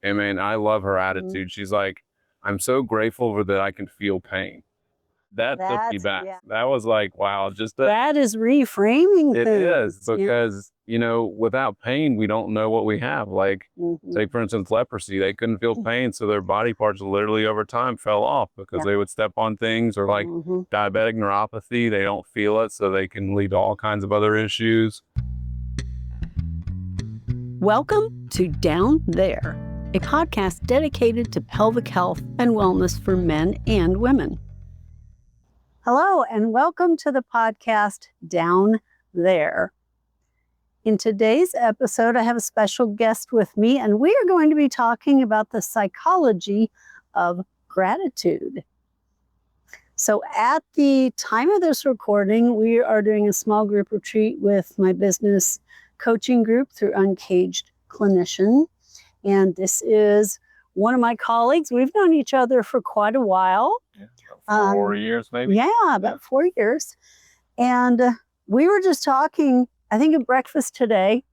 And man, I love her Mhm. attitude. She's like, I'm so grateful that I can feel pain. That took me back. Yeah. That was like, wow, just That is reframing it is things. Yeah. because, without pain, we don't know what we have. Like, Mhm. take for instance, leprosy, they couldn't feel pain. So their body parts literally over time fell off because Yeah. they would step on things, or like Mhm. diabetic neuropathy, they don't feel it. So they can lead to all kinds of other issues. Welcome to Down There, a podcast dedicated to pelvic health and wellness for men and women. Hello, and welcome to the podcast Down There. In today's episode, I have a special guest with me, and we are going to be talking about the psychology of gratitude. So at the time of this recording, we are doing a small group retreat with my business coaching group through Uncaged Clinician. And this is one of my colleagues. We've known each other for quite a while. Yeah, about 4 years maybe. Yeah, about 4 years. And we were just talking, I think, at breakfast today,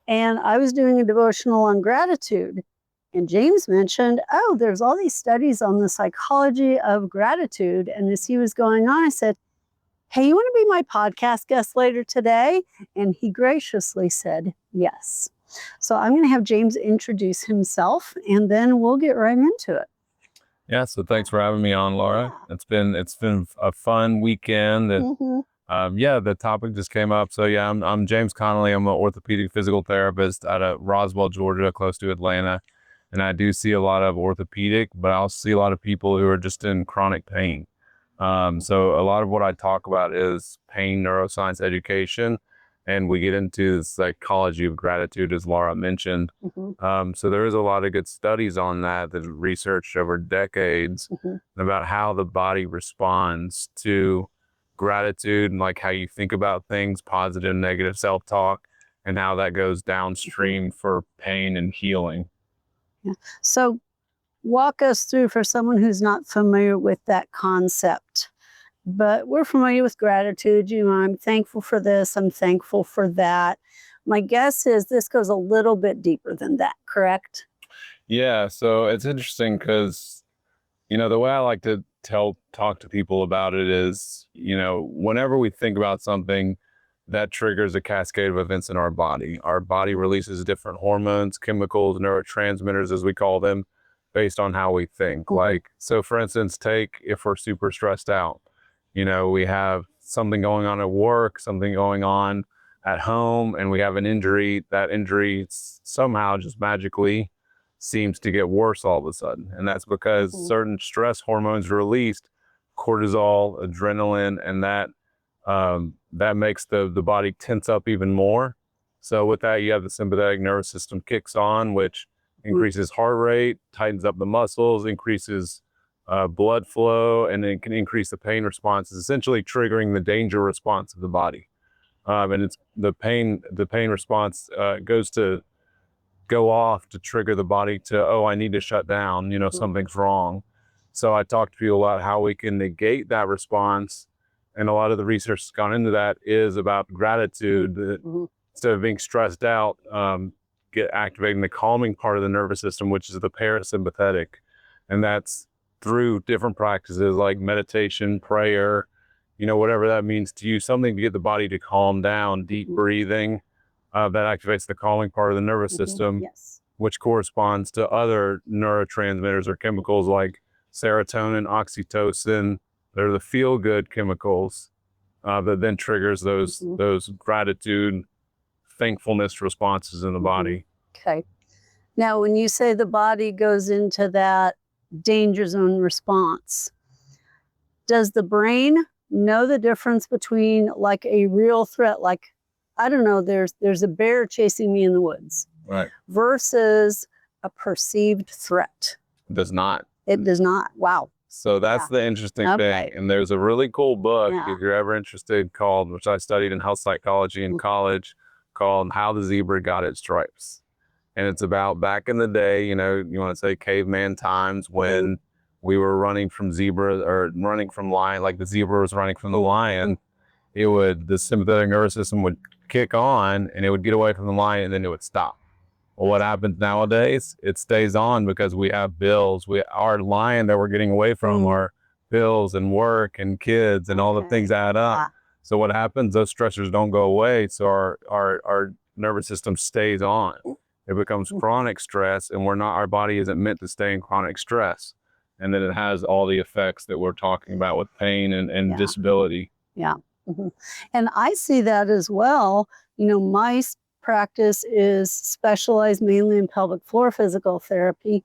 and I was doing a devotional on gratitude. And James mentioned, oh, there's all these studies on the psychology of gratitude. And as he was going on, I said, hey, you want to be my podcast guest later today? And he graciously said, yes. So I'm going to have James introduce himself, and then we'll get right into it. Yeah, so thanks for having me on, Laura. Yeah. It's been a fun weekend. And, the topic just came up. So yeah, I'm James Connelly. I'm an orthopedic physical therapist out of Roswell, Georgia, close to Atlanta. And I do see a lot of orthopedic, but I also see a lot of people who are just in chronic pain. So a lot of what I talk about is pain neuroscience education, and we get into the psychology of gratitude, as Laura mentioned. So there is a lot of good studies on that researched over decades about how the body responds to gratitude, and like how you think about things, positive, negative self-talk, and how that goes downstream for pain and healing. Yeah. So walk us through, for someone who's not familiar with that concept. But we're familiar with gratitude. I'm thankful for this, I'm thankful for that. My guess is this goes a little bit deeper than that, correct? Yeah, so it's interesting because, the way I like to talk to people about it is, whenever we think about something, that triggers a cascade of events in our body. Our body releases different hormones, chemicals, neurotransmitters, as we call them, based on how we think. Like, so for instance, take if we're super stressed out, we have something going on at work, something going on at home, and we have an injury. That injury somehow just magically seems to get worse all of a sudden. And that's because certain stress hormones are released, cortisol, adrenaline, and that makes the body tense up even more. So with that, you have the sympathetic nervous system kicks on, which increases heart rate, tightens up the muscles, increases blood flow, and it can increase the pain response, essentially triggering the danger response of the body. And it's the pain response goes to go off to trigger the body to, oh, I need to shut down, something's wrong. So I talk to people about how we can negate that response. And a lot of the research that's gone into that is about gratitude. Instead of being stressed out, get activating the calming part of the nervous system, which is the parasympathetic. And that's through different practices like meditation, prayer, whatever that means to you, something to get the body to calm down, deep breathing. That activates the calming part of the nervous system, which corresponds to other neurotransmitters or chemicals like serotonin, oxytocin. They're the feel-good chemicals that then triggers those gratitude, thankfulness responses in the body. Okay. Now, when you say the body goes into that danger zone response, does the brain know the difference between like a real threat, like, I don't know, there's a bear chasing me in the woods, right, versus a perceived threat? It does not. It does not. Wow. So that's the interesting thing. And there's a really cool book, if you're ever interested, which I studied in health psychology in college, called How the Zebra Got Its Stripes. And it's about back in the day, you want to say caveman times, when we were running from zebra or running from lion, like the zebra was running from the lion. The sympathetic nervous system would kick on and it would get away from the lion and then it would stop. Well, what happens nowadays? It stays on because we have bills. Our line that we're getting away from are bills and work and kids and all the things add up. So what happens? Those stressors don't go away. So our nervous system stays on. It becomes chronic stress, and our body isn't meant to stay in chronic stress. And then it has all the effects that we're talking about with pain and disability. Yeah. And I see that as well. My practice is specialized mainly in pelvic floor physical therapy.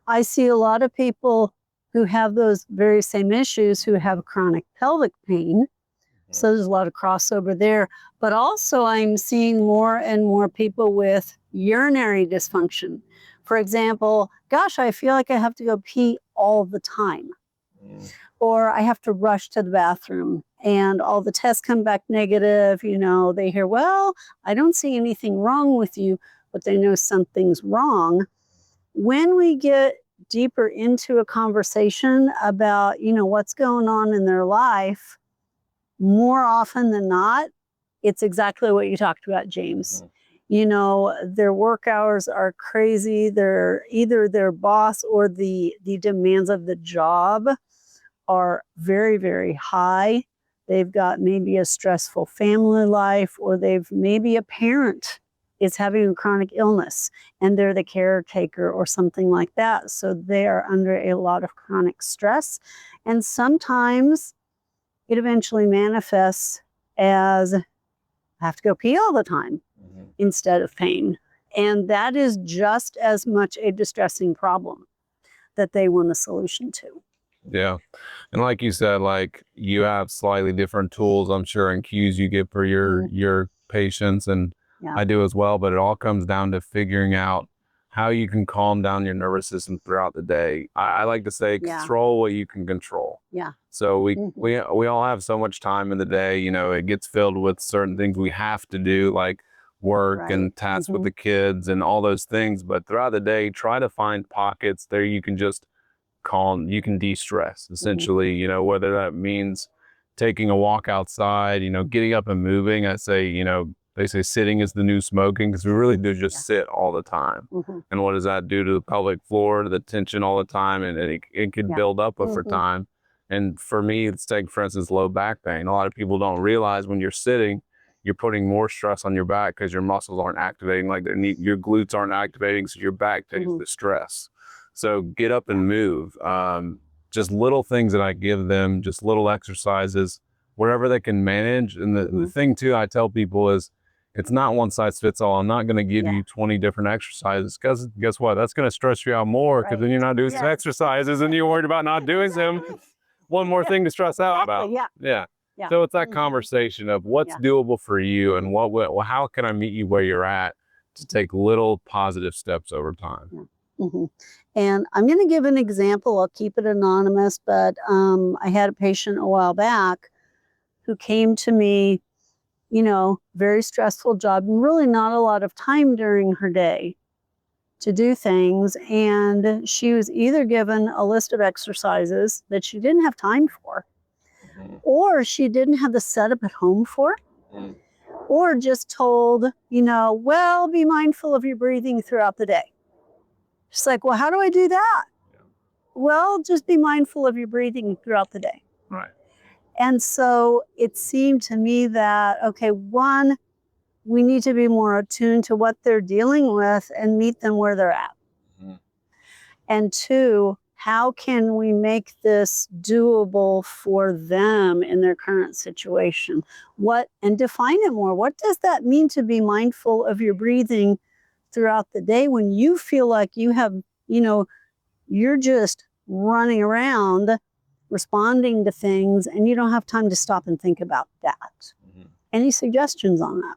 I see a lot of people who have those very same issues who have chronic pelvic pain. So there's a lot of crossover there. But also I'm seeing more and more people with urinary dysfunction. For example, gosh, I feel like I have to go pee all the time. Or I have to rush to the bathroom and all the tests come back negative. They hear, well, I don't see anything wrong with you, but they know something's wrong. When we get deeper into a conversation about, what's going on in their life, more often than not, it's exactly what you talked about, James. Their work hours are crazy. They're either their boss or the demands of the job are very, very high. They've got maybe a stressful family life, or maybe a parent is having a chronic illness and they're the caretaker or something like that. So they are under a lot of chronic stress. And sometimes it eventually manifests as I have to go pee all the time instead of pain. And that is just as much a distressing problem that they want a solution to. Yeah. And like you said, you have slightly different tools, I'm sure, and cues you get for your patients, and I do as well, but it all comes down to figuring out how you can calm down your nervous system throughout the day. I like to say control what you can control. Yeah. So we all have so much time in the day, it gets filled with certain things we have to do, like work and tasks with the kids and all those things. But throughout the day, try to find pockets there you can just you can de-stress essentially, whether that means taking a walk outside, getting up and moving. I say, they say sitting is the new smoking, because we really do just sit all the time. And what does that do to the pelvic floor, the tension all the time? And it can build up over time. And for me, let's take, for instance, low back pain. A lot of people don't realize when you're sitting, you're putting more stress on your back because your muscles aren't activating like they need. Your glutes aren't activating, so your back takes the stress. So get up and move. Just little things that I give them, just little exercises, wherever they can manage. And the thing too, I tell people is, it's not one size fits all. I'm not going to give you 20 different exercises, because guess what? That's going to stress you out more, because then you're not doing some exercises and you're worried about not doing them. One more thing to stress out about. Yeah. So it's that conversation of what's doable for you, and how can I meet you where you're at, to take little positive steps over time. And I'm going to give an example. I'll keep it anonymous, but I had a patient a while back who came to me, very stressful job, and really not a lot of time during her day to do things. And she was either given a list of exercises that she didn't have time for, or she didn't have the setup at home for, or just told, well, be mindful of your breathing throughout the day. She's like, well, how do I do that? Well, just be mindful of your breathing throughout the day. Right. And so it seemed to me that, okay, one, we need to be more attuned to what they're dealing with and meet them where they're at. And two, how can we make this doable for them in their current situation? And define it more. What does that mean to be mindful of your breathing throughout the day when you feel like you have, you're just running around responding to things and you don't have time to stop and think about that? Any suggestions on that?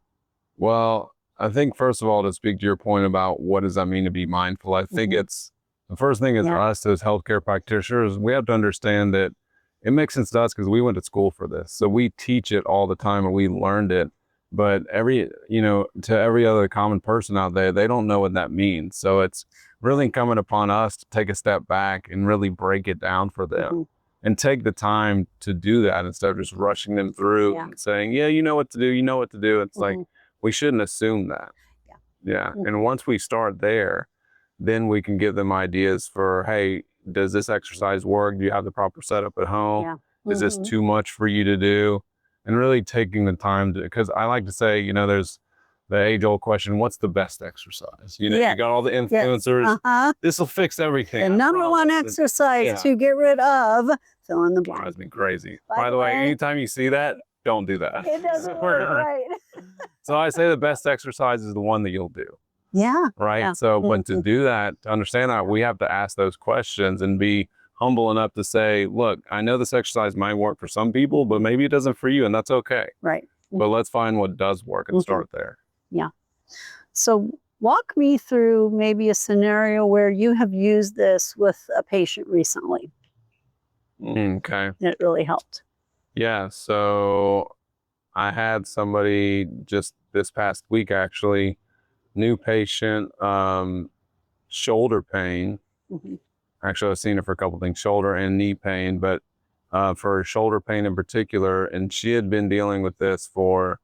Well, I think, first of all, to speak to your point about what does that mean to be mindful, I think it's the first thing is for us as healthcare practitioners, we have to understand that it makes sense to us because we went to school for this. So we teach it all the time and we learned it. But to every other common person out there, they don't know what that means. So it's really incumbent upon us to take a step back and really break it down for them and take the time to do that instead of just rushing them through and saying, you know what to do. It's like, we shouldn't assume that. Yeah. And once we start there, then we can give them ideas for, hey, does this exercise work? Do you have the proper setup at home? Yeah. Is this too much for you to do? And really taking the time to, because I like to say, there's the age old question, what's the best exercise? You got all the influencers. This will fix everything. The number one exercise to get rid of fill in the blank. Drives me crazy. By the way, anytime you see that, don't do that. It doesn't work, right? So I say the best exercise is the one that you'll do. Yeah. Right. Yeah. So, but to do that, to understand that, we have to ask those questions and be humble enough to say, look, I know this exercise might work for some people, but maybe it doesn't for you, and that's okay. Right. But let's find what does work and start there. Yeah. So walk me through maybe a scenario where you have used this with a patient recently. Okay. It really helped. Yeah. So I had somebody just this past week, actually, new patient, shoulder pain. Actually, I've seen her for a couple of things, shoulder and knee pain, but for shoulder pain in particular. And she had been dealing with this for,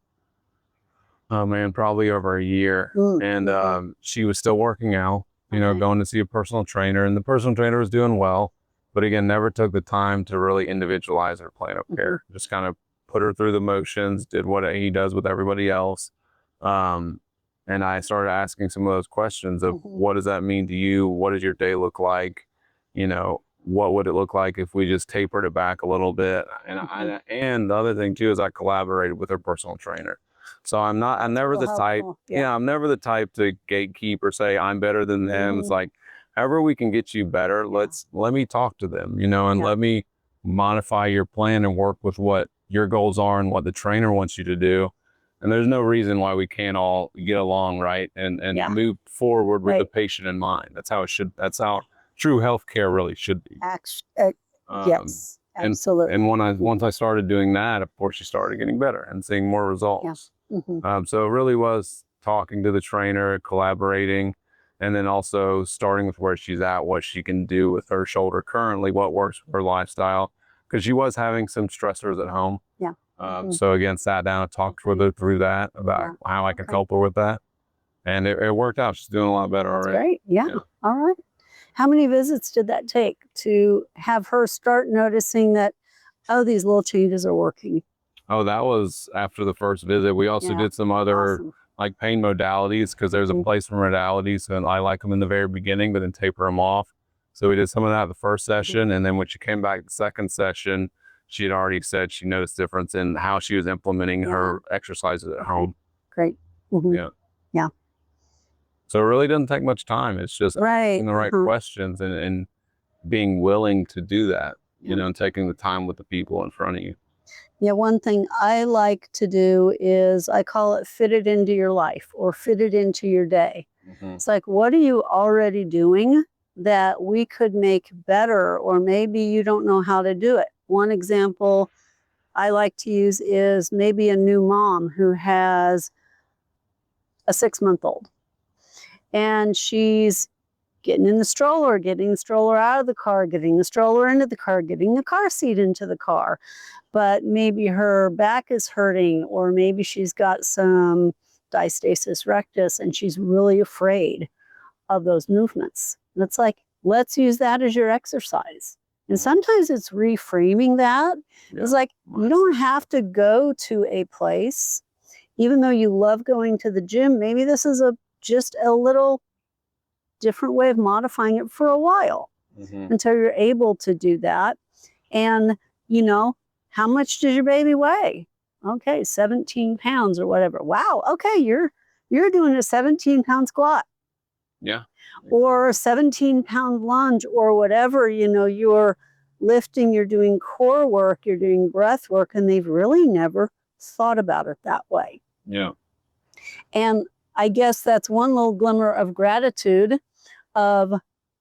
probably over a year. And she was still working out, going to see a personal trainer, and the personal trainer was doing well, but again, never took the time to really individualize her plan of care. Just kind of put her through the motions, did what he does with everybody else. And I started asking some of those questions of what does that mean to you? What does your day look like? What would it look like if we just tapered it back a little bit? And the other thing too is I collaborated with her personal trainer. So I'm never the type, I'm never the type to gatekeep or say I'm better than them. It's like, however we can get you better, let me talk to them, and let me modify your plan and work with what your goals are and what the trainer wants you to do. And there's no reason why we can't all get along, right? And move forward with the patient in mind. That's how it should. That's how true healthcare really should be. Yes, absolutely. And once I started doing that, of course, she started getting better and seeing more results. So it really was talking to the trainer, collaborating, and then also starting with where she's at, what she can do with her shoulder currently, what works for her lifestyle, because she was having some stressors at home. So again, sat down and talked with her through that about how I could help her with that. And it worked out. She's doing a lot better already. Great. Yeah. All right. How many visits did that take to have her start noticing that, oh, these little changes are working? Oh, that was after the first visit. We also did some other like pain modalities, because there's a place for modalities, and I like them in the very beginning, but then taper them off. So we did some of that the first session. And then when she came back the second session, she had already said she noticed difference in how she was implementing her exercises at home. Great. Yeah. So it really doesn't take much time. It's just asking the right questions and being willing to do that, and taking the time with the people in front of you. Yeah, one thing I like to do is I call it fit it into your life or fit it into your day. It's like, what are you already doing that we could make better, or maybe you don't know how to do it? One example I like to use is maybe a new mom who has a 6-month-old, and she's getting in the stroller, getting the stroller out of the car, getting the stroller into the car, getting the car seat into the car. But maybe her back is hurting, or maybe she's got some diastasis rectus and she's really afraid of those movements. And it's like, let's use that as your exercise. And sometimes it's reframing that. It's like, you don't have to go to a place, even though you love going to the gym. Maybe this is just a little different way of modifying it for a while until you're able to do that. And, how much does your baby weigh? Okay, 17 pounds or whatever. Wow. Okay, you're doing a 17-pound squat. Yeah. Or a 17-pound lunge, or whatever, you're lifting, you're doing core work, you're doing breath work, and they've really never thought about it that way. Yeah. And I guess that's one little glimmer of gratitude of,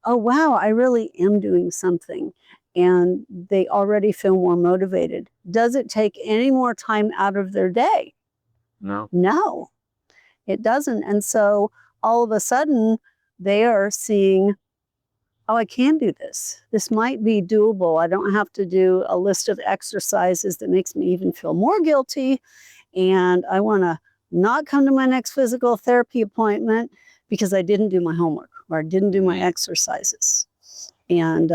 oh, wow, I really am doing something. And they already feel more motivated. Does it take any more time out of their day? No, it doesn't. And so all of a sudden they are seeing, oh, I can do this. This might be doable. I don't have to do a list of exercises that makes me even feel more guilty. And I want to not come to my next physical therapy appointment because I didn't do my homework or I didn't do my exercises. And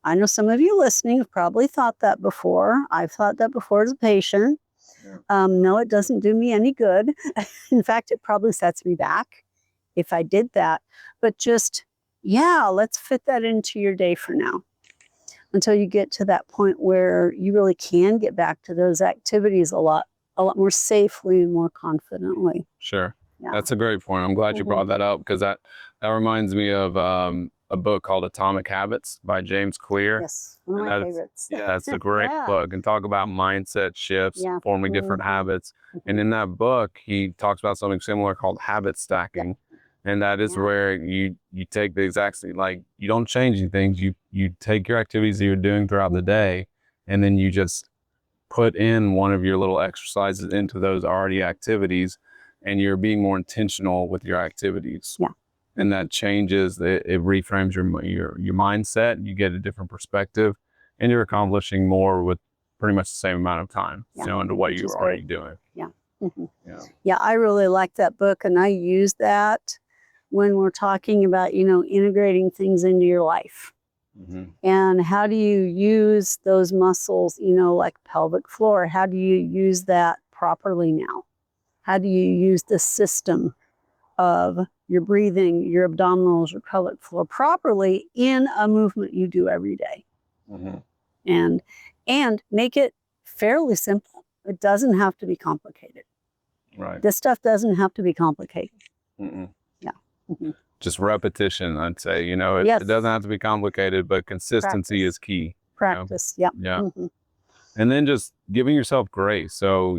I know some of you listening have probably thought that before. I've thought that before as a patient. No, it doesn't do me any good. In fact, it probably sets me back if I did that. But just, let's fit that into your day for now until you get to that point where you really can get back to those activities a lot more safely and more confidently. Sure. Yeah. That's a great point. I'm glad you brought that up, because that reminds me of a book called Atomic Habits by James Clear. Yes, one of my favorites. Yeah, it's a great book, and talk about mindset shifts, forming different habits. And in that book, he talks about something similar called habit stacking. And that is where you take the exact same, like, you don't change anything. You take your activities that you're doing throughout the day, and then you just put in one of your little exercises into those already activities, and you're being more intentional with your activities. Yeah. And that changes, it reframes your mindset. You get a different perspective, and you're accomplishing more with pretty much the same amount of time, into what you're already doing. Yeah. Yeah, I really like that book, and I use that when we're talking about, integrating things into your life. And how do you use those muscles, like pelvic floor? How do you use that properly now? How do you use the system of your breathing, your abdominals, your pelvic floor properly in a movement you do every day? And make it fairly simple. It doesn't have to be complicated. Right. This stuff doesn't have to be complicated. Just repetition, I'd say. It doesn't have to be complicated, but consistency is key. Practice. Yeah. And then just giving yourself grace. So,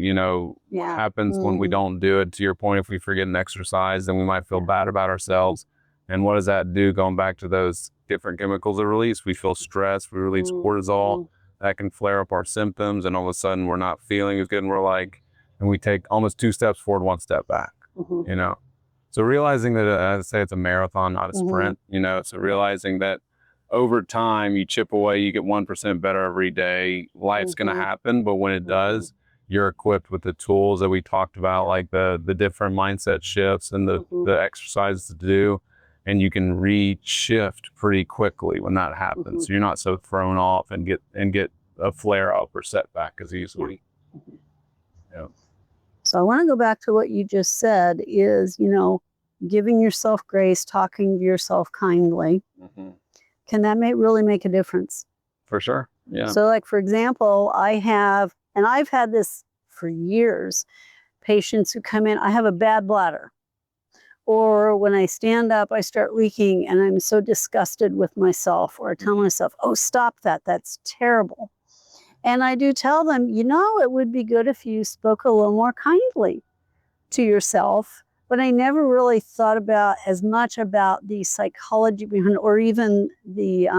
what happens when we don't do it? To your point, if we forget an exercise, then we might feel bad about ourselves. And what does that do? Going back to those different chemicals that release, we feel stress, we release cortisol. That can flare up our symptoms, and all of a sudden we're not feeling as good, and we take almost 2 steps forward, 1 step back. So realizing that, I say it's a marathon, not a sprint. So realizing that over time you chip away, you get 1% better every day. Life's going to happen, but when it does, you're equipped with the tools that we talked about, like the different mindset shifts and the exercises to do, and you can re-shift pretty quickly when that happens. So you're not so thrown off and get a flare up or setback as easily. So I want to go back to what you just said is, giving yourself grace, talking to yourself kindly. Can that really make a difference? For sure. Yeah. So, like, for example, I've had this for years, patients who come in, I have a bad bladder. Or when I stand up, I start leaking and I'm so disgusted with myself, or I tell myself, oh, stop that. That's terrible. And I do tell them, it would be good if you spoke a little more kindly to yourself. But I never really thought as much about the psychology behind, or even the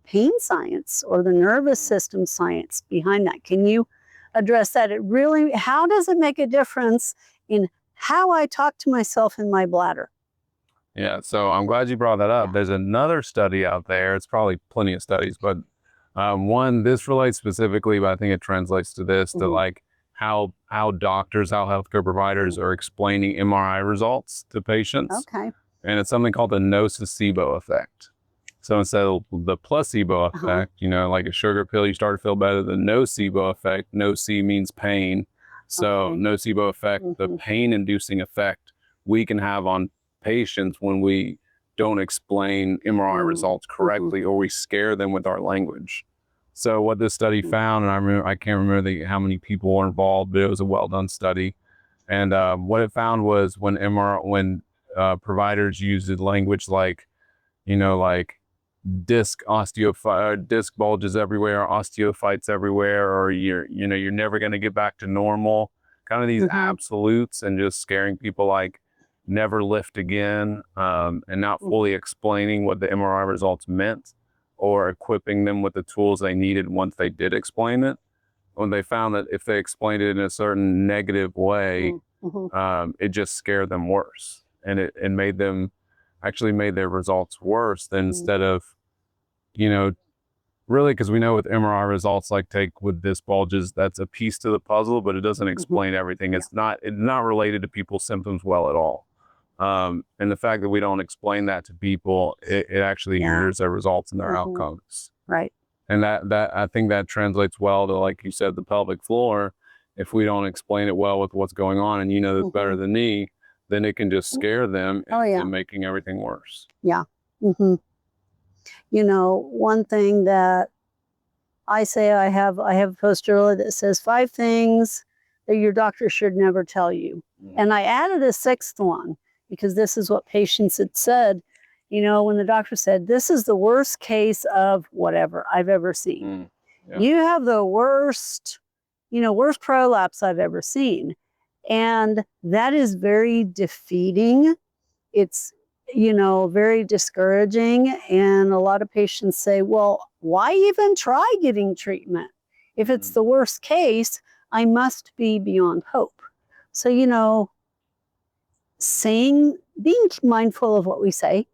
pain science or the nervous system science behind that. Can you address that? How does it make a difference in how I talk to myself in my bladder? Yeah, so I'm glad you brought that up. There's another study out there. It's probably plenty of studies, but one, this relates specifically, but I think it translates to this, to like how doctors, how healthcare providers are explaining MRI results to patients. Okay. And it's something called the nocebo effect. So instead of the placebo effect, like a sugar pill, you start to feel better. The nocebo effect, noce means pain. So nocebo effect, the pain-inducing effect we can have on patients when we don't explain MRI results correctly, or we scare them with our language. So what this study found, and I can't remember how many people were involved, but it was a well-done study. And what it found was when providers used language like, like disc bulges everywhere, osteophytes everywhere, or you're never going to get back to normal, kind of these absolutes, and just scaring people like never lift again, and not fully explaining what the MRI results meant, or equipping them with the tools they needed once they did explain it. When they found that if they explained it in a certain negative way, it just scared them worse, and it made their results worse than instead of really, because we know with MRI results, like take with disc bulges, that's a piece to the puzzle, but it doesn't explain everything. It's not related to people's symptoms well at all. And the fact that we don't explain that to people, it actually hinders their results and their outcomes. Right. And that I think that translates well to, like you said, the pelvic floor. If we don't explain it well with what's going on, and you know this better than me, then it can just scare them into making everything worse. Yeah. You know, one thing that I say, I have a poster that says 5 things that your doctor should never tell you. And I added a 6th one because this is what patients had said. You know, when the doctor said, this is the worst case of whatever I've ever seen. You have the worst, worst prolapse I've ever seen. And that is very defeating. It's, very discouraging. And a lot of patients say, well, why even try getting treatment? If it's the worst case, I must be beyond hope. So, being mindful of what we say,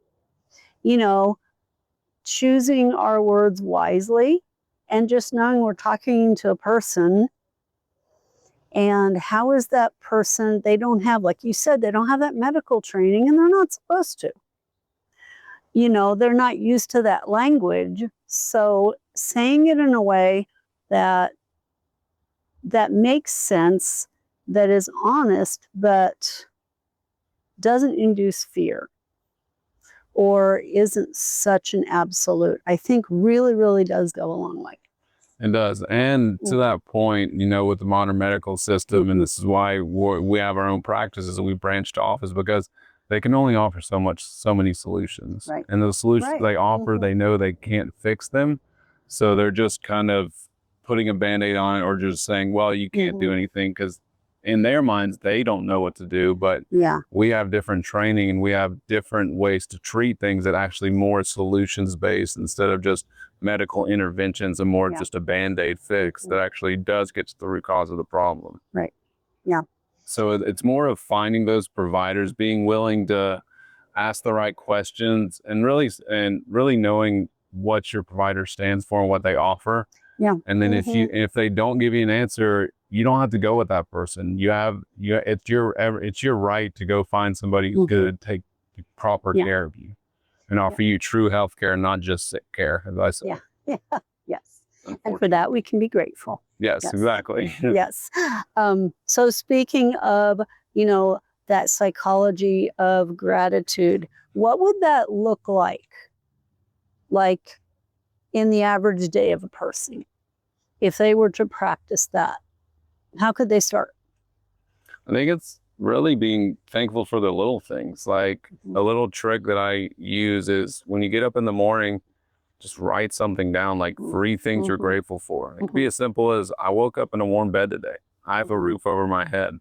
choosing our words wisely, and just knowing we're talking to a person. And how is that person? They don't have, like you said, they don't have that medical training, and they're not supposed to. They're not used to that language. So saying it in a way that makes sense, that is honest, but doesn't induce fear or isn't such an absolute, I think really, really does go a long way. It does. And to that point, with the modern medical system, and this is why we have our own practices and we branched off, is because they can only offer so many solutions. Right. And those solutions they offer, they know they can't fix them. So they're just kind of putting a Band-Aid on it, or just saying, well, you can't do anything, because in their minds, they don't know what to do. But we have different training, and we have different ways to treat things that actually more solutions based, instead of just medical interventions, and more just a Band-Aid fix that actually does get to the root cause of the problem. Right. Yeah. So it's more of finding those providers, being willing to ask the right questions, and really knowing what your provider stands for and what they offer. Yeah. And then if they don't give you an answer, you don't have to go with that person. It's your right to go find somebody who's going to take proper care of you and offer you true health care, not just sick care, as I say. Yes. And for that, we can be grateful. Yes, exactly. Yes. So speaking of, that psychology of gratitude, what would that look like? Like in the average day of a person, if they were to practice that, how could they start? I think it's really being thankful for the little things. Like a little trick that I use is, when you get up in the morning, just write something down, like 3 things you're grateful for. It could be as simple as, I woke up in a warm bed today. I have a roof over my head.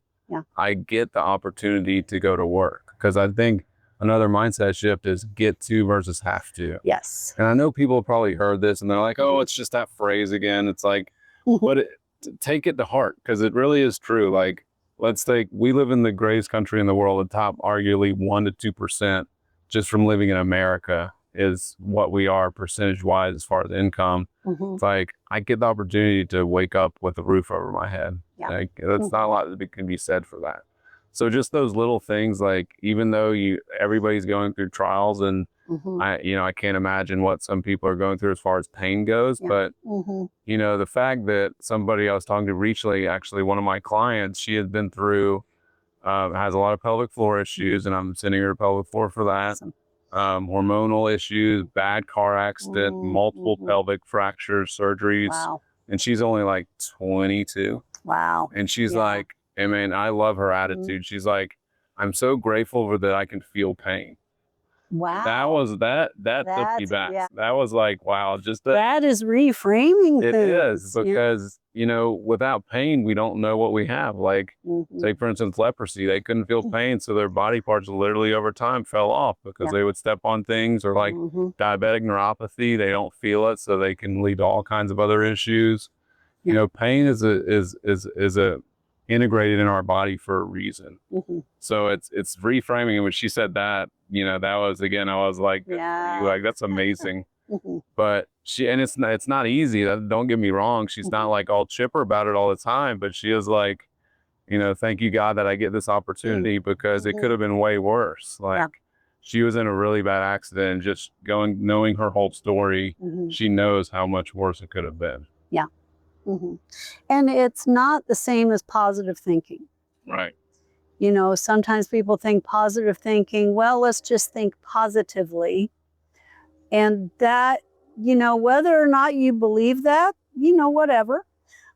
I get the opportunity to go to work. Because I think another mindset shift is get to versus have to. Yes. And I know people have probably heard this and they're like, oh, it's just that phrase again. It's like, but take it to heart, because it really is true. Like, let's take, we live in the greatest country in the world. The top arguably 1 to 2% just from living in America is what we are percentage wise as far as income. It's like, I get the opportunity to wake up with a roof over my head. Like, that's not a lot that can be said for that. So just those little things, like, even though everybody's going through trials, and I can't imagine what some people are going through as far as pain goes, but the fact that somebody I was talking to recently, actually one of my clients, she had been through, has a lot of pelvic floor issues, and I'm sending her to pelvic floor for that. Awesome. Hormonal issues, bad car accident, multiple pelvic fractures, surgeries. Wow. And she's only like 22. Wow. And she's like, I mean, I love her attitude. She's like, I'm so grateful that I can feel pain. Wow. That took me back. That was like, wow, that is reframing. It is, because, without pain, we don't know what we have. Like, say, for instance, leprosy, they couldn't feel pain. So their body parts literally over time fell off, because they would step on things, or like diabetic neuropathy, they don't feel it. So they can lead to all kinds of other issues. Pain is integrated in our body for a reason. So it's reframing. And when she said that, that was, again, I was like, like, that's amazing. But it's not easy. Don't get me wrong. She's not like all chipper about it all the time, but she is like, thank you God that I get this opportunity because it could have been way worse. Like she was in a really bad accident and just knowing her whole story, she knows how much worse it could have been. Yeah. And it's not the same as positive thinking. Right. Sometimes people think positive thinking, well, let's just think positively. And that, whether or not you believe that, whatever,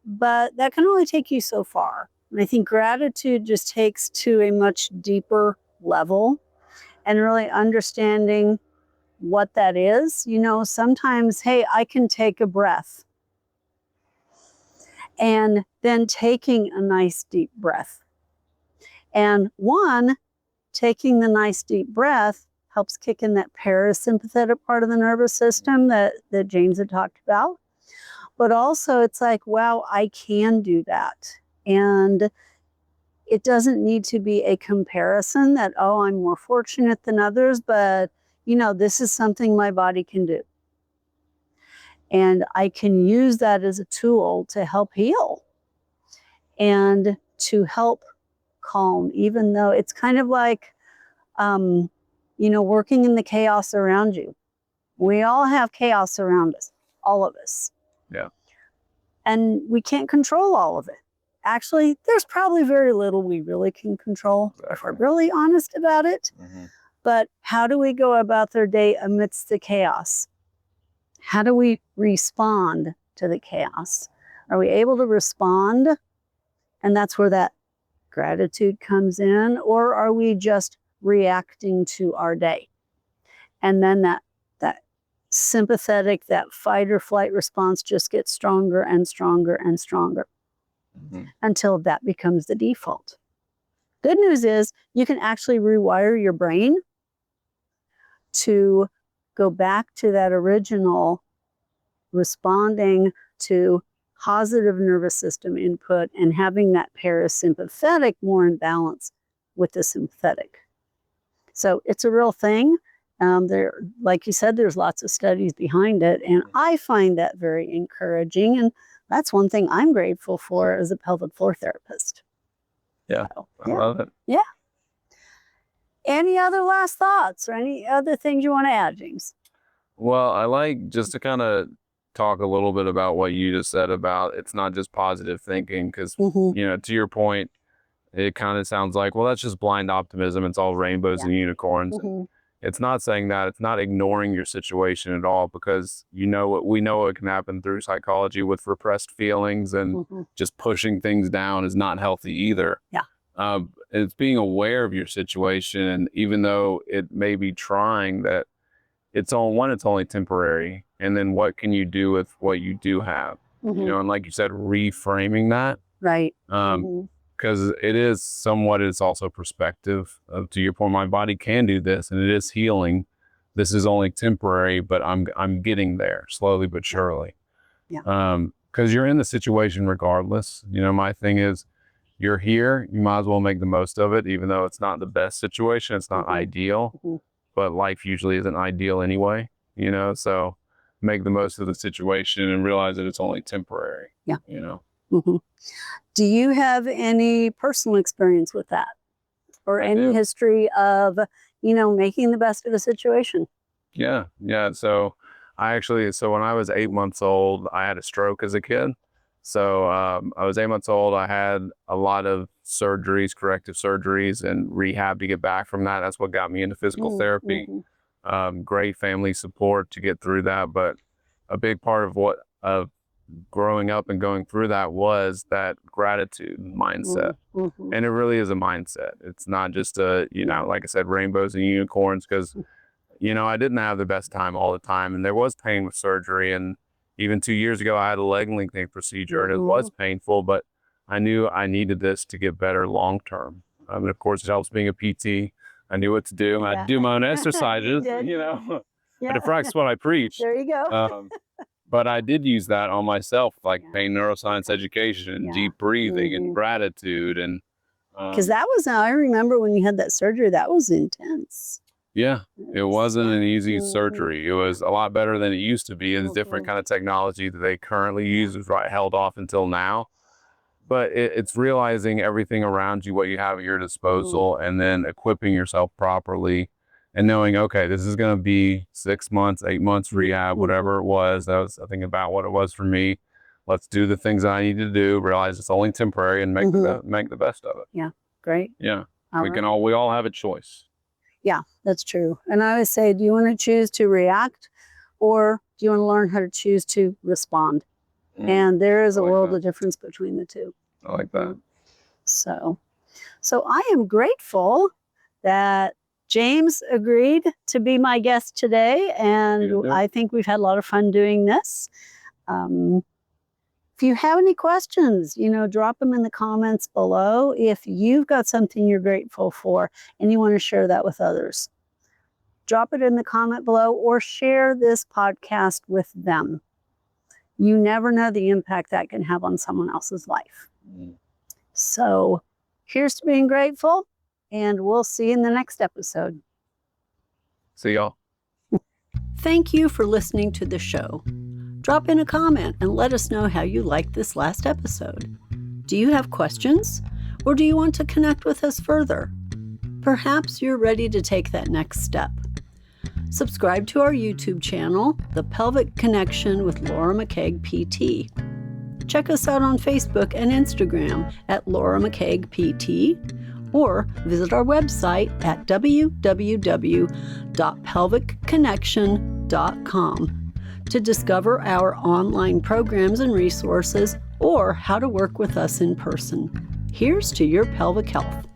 but that can only take you so far. And I think gratitude just takes to a much deeper level and really understanding what that is. Sometimes, hey, I can take a breath. And then taking a nice deep breath. And taking the nice deep breath helps kick in that parasympathetic part of the nervous system that James had talked about. But also it's like, wow, I can do that. And it doesn't need to be a comparison that, oh, I'm more fortunate than others, but, this is something my body can do. And I can use that as a tool to help heal and to help calm, even though it's kind of like, working in the chaos around you. We all have chaos around us, all of us. Yeah. And we can't control all of it. Actually, there's probably very little we really can control, if we're really honest about it. But how do we go about their day amidst the chaos? How do we respond to the chaos? Are we able to respond? And that's where that gratitude comes in. Or are we just reacting to our day? And then that sympathetic, that fight or flight response just gets stronger and stronger and stronger until that becomes the default. Good news is you can actually rewire your brain to go back to that original responding to positive nervous system input and having that parasympathetic more in balance with the sympathetic. So it's a real thing. Like you said, there's lots of studies behind it, and I find that very encouraging. And that's one thing I'm grateful for as a pelvic floor therapist. Yeah, so, I love it. Yeah. Any other last thoughts or any other things you want to add, James? Well, I like just to kind of talk a little bit about what you just said about it's not just positive thinking, because, to your point, it kind of sounds like, well, that's just blind optimism. It's all rainbows and unicorns. And it's not saying that. It's not ignoring your situation at all, because we know what can happen through psychology with repressed feelings, and just pushing things down is not healthy either. Yeah. It's being aware of your situation, and even though it may be trying, that it's only temporary, and then what can you do with what you do have? And like you said, reframing that. Right. Because it's also perspective to your point. My body can do this, and it is healing. This is only temporary, but I'm getting there slowly but surely. Yeah. Because you're in the situation regardless. My thing is, you're here, you might as well make the most of it, even though it's not the best situation. It's not ideal, but life usually isn't ideal anyway, so make the most of the situation and realize that it's only temporary. Yeah. Do you have any personal experience with that, or any history of, making the best of a situation? Yeah. So when I was 8 months old, I had a stroke as a kid. So I was 8 months old. I had a lot of surgeries, corrective surgeries, and rehab to get back from that. That's what got me into physical therapy. Great family support to get through that. But a big part of growing up and going through that was that gratitude mindset. And it really is a mindset. It's not just like I said, rainbows and unicorns, because, I didn't have the best time all the time, and there was pain with surgery. And even 2 years ago, I had a leg lengthening procedure, and it was painful, but I knew I needed this to get better long-term. And of course, it helps being a PT. I knew what to do. Yeah. I'd do my own exercises, I had to practice what I preach. There you go. But I did use that on myself, like pain neuroscience education, and deep breathing and gratitude. And because I remember when you had that surgery, that was intense. Yeah, it wasn't an easy surgery. It was a lot better than it used to be. It's different kind of technology that they currently use is held off until now. But it's realizing everything around you, what you have at your disposal, and then equipping yourself properly and knowing, okay, this is going to be 6 months, 8 months rehab, whatever it was. That was, I think, about what it was for me. Let's do the things I need to do, realize it's only temporary, and make the best of it. Yeah, great. Yeah, All we all have a choice. Yeah, that's true. And I always say, do you want to choose to react, or do you want to learn how to choose to respond? And there is a world of difference between the two. I like that. So I am grateful that James agreed to be my guest today, and I think we've had a lot of fun doing this. If you have any questions, drop them in the comments below. If you've got something you're grateful for and you want to share that with others, drop it in the comment below or share this podcast with them. You never know the impact that can have on someone else's life. So here's to being grateful, and we'll see you in the next episode. See y'all. Thank you for listening to the show. Drop in a comment and let us know how you liked this last episode. Do you have questions, or do you want to connect with us further? Perhaps you're ready to take that next step. Subscribe to our YouTube channel, The Pelvic Connection with Laura McKaig PT. Check us out on Facebook and Instagram at Laura McKaig PT, or visit our website at www.pelvicconnection.com to discover our online programs and resources, or how to work with us in person. Here's to your pelvic health.